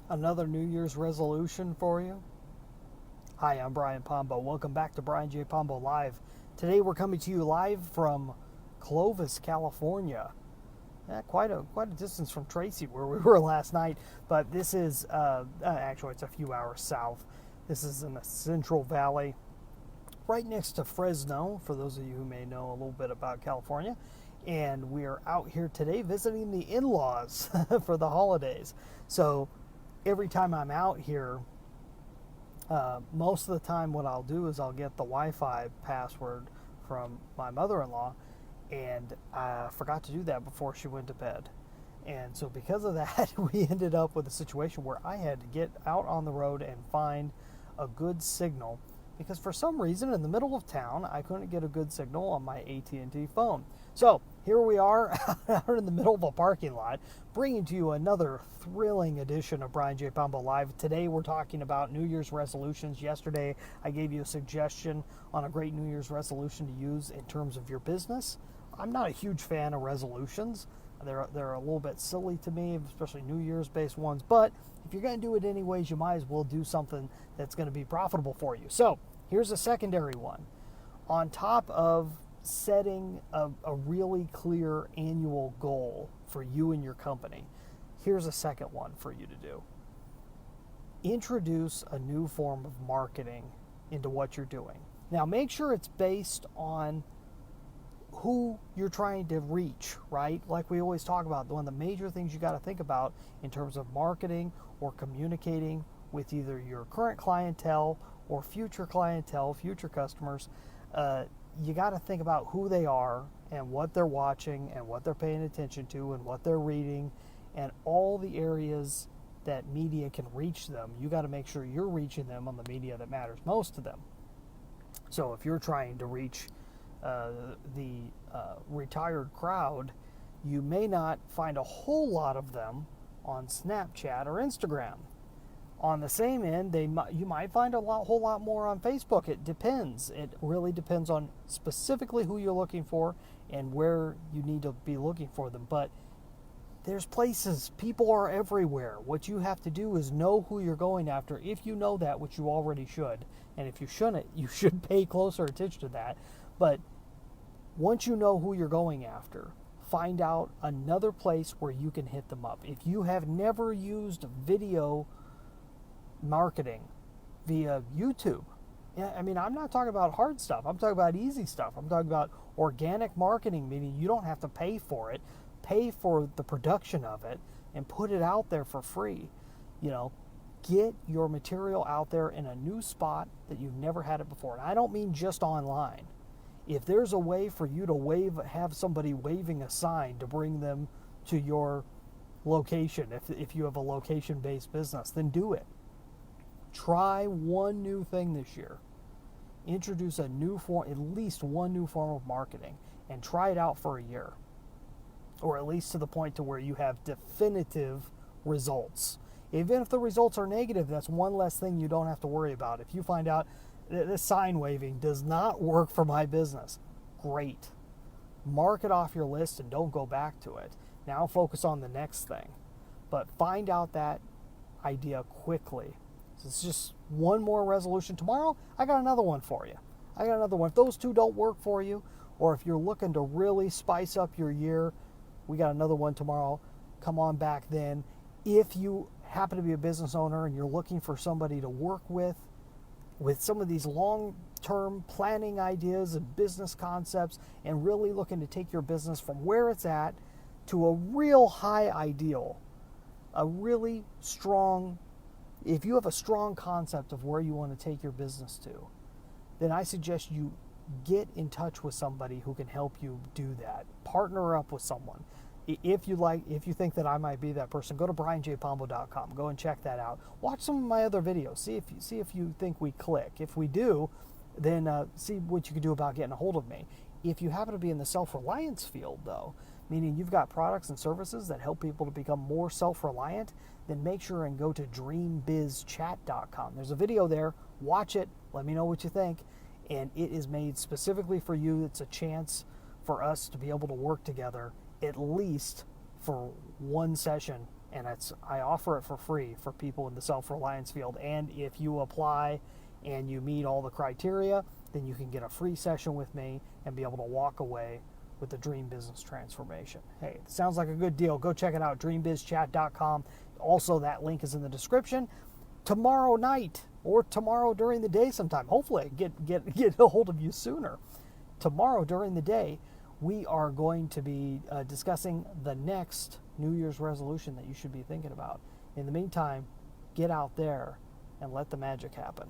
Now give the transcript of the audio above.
Another New Year's resolution for you? Hi, I'm Brian Pombo. Welcome back to Brian J. Pombo Live. Today we're coming to you live from Clovis, California. Quite a distance from Tracy, where we were last night. But this is actually it's a few hours south. This is in the Central Valley, right next to Fresno. For those of you who may know a little bit about California, and we are out here today visiting the in-laws for the holidays. So every time I'm out here, most of the time what I'll do is I'll get the Wi-Fi password from my mother-in-law, and I forgot to do that before she went to bed. And so because of that, we ended up with a situation where I had to get out on the road and find a good signal, because for some reason in the middle of town I couldn't get a good signal on my AT&T phone. So here we are out in the middle of a parking lot, bringing to you another thrilling edition of Brian J. Pombo Live. Today we're talking about New Year's resolutions. Yesterday I gave you a suggestion on a great New Year's resolution to use in terms of your business. I'm not a huge fan of resolutions. They're a little bit silly to me, especially New Year's based ones. But if you're going to do it anyways, you might as well do something that's going to be profitable for you. So here's a secondary one. On top of setting a really clear annual goal for you and your company, here's a second one for you to do. Introduce a new form of marketing into what you're doing. Now make sure it's based on who you're trying to reach, right? Like we always talk about, one of the major things you got to think about in terms of marketing or communicating with either your current clientele or future clientele, future customers, you got to think about who they are and what they're watching and what they're paying attention to and what they're reading and all the areas that media can reach them. You got to make sure you're reaching them on the media that matters most to them. So if you're trying to reach the retired crowd, you may not find a whole lot of them on Snapchat or Instagram. On the same end, you might find whole lot more on Facebook. It depends. It really depends on specifically who you're looking for and where you need to be looking for them. But there's places, people are everywhere. What you have to do is know who you're going after. If you know that, which you already should, and if you shouldn't, you should pay closer attention to that. But once you know who you're going after, find out another place where you can hit them up. If you have never used video marketing via YouTube, I'm not talking about hard stuff. I'm talking about easy stuff. I'm talking about organic marketing, meaning you don't have to pay for it. Pay for the production of it and put it out there for free. Get your material out there in a new spot that you've never had it before. And I don't mean just online. If there's a way for you to have somebody waving a sign to bring them to your location, if you have a location-based business, then do it. Try one new thing this year. Introduce a new form, at least one new form of marketing, and try it out for a year. Or at least to the point to where you have definitive results. Even if the results are negative, that's one less thing you don't have to worry about. If you find out this sign waving does not work for my business, great. Mark it off your list and don't go back to it. Now focus on the next thing. But find out that idea quickly. So it's just one more resolution. Tomorrow, I got another one for you. If those two don't work for you, or if you're looking to really spice up your year, we got another one tomorrow. Come on back then. If you happen to be a business owner and you're looking for somebody to work with some of these long-term planning ideas and business concepts, and really looking to take your business from where it's at to a real high ideal, a really strong, if you have a strong concept of where you want to take your business to, then I suggest you get in touch with somebody who can help you do that. Partner up with someone. If you think that I might be that person, go to brianjpombo.com. Go and check that out. Watch some of my other videos. See if you think we click. If we do, then see what you can do about getting a hold of me. If you happen to be in the self-reliance field, though, meaning you've got products and services that help people to become more self-reliant, then make sure and go to dreambizchat.com. There's a video there. Watch it. Let me know what you think. And it is made specifically for you. It's a chance for us to be able to work together, at least for one session and I offer it for free for people in the self-reliance field. And if you apply and you meet all the criteria, then you can get a free session with me and be able to walk away with the dream business transformation. Hey, it sounds like a good deal. Go check it out, dreambizchat.com. Also, that link is in the description. Tomorrow night or tomorrow during the day sometime, hopefully I get a hold of you sooner. Tomorrow during the day, we are going to be discussing the next New Year's resolution that you should be thinking about. In the meantime, get out there and let the magic happen.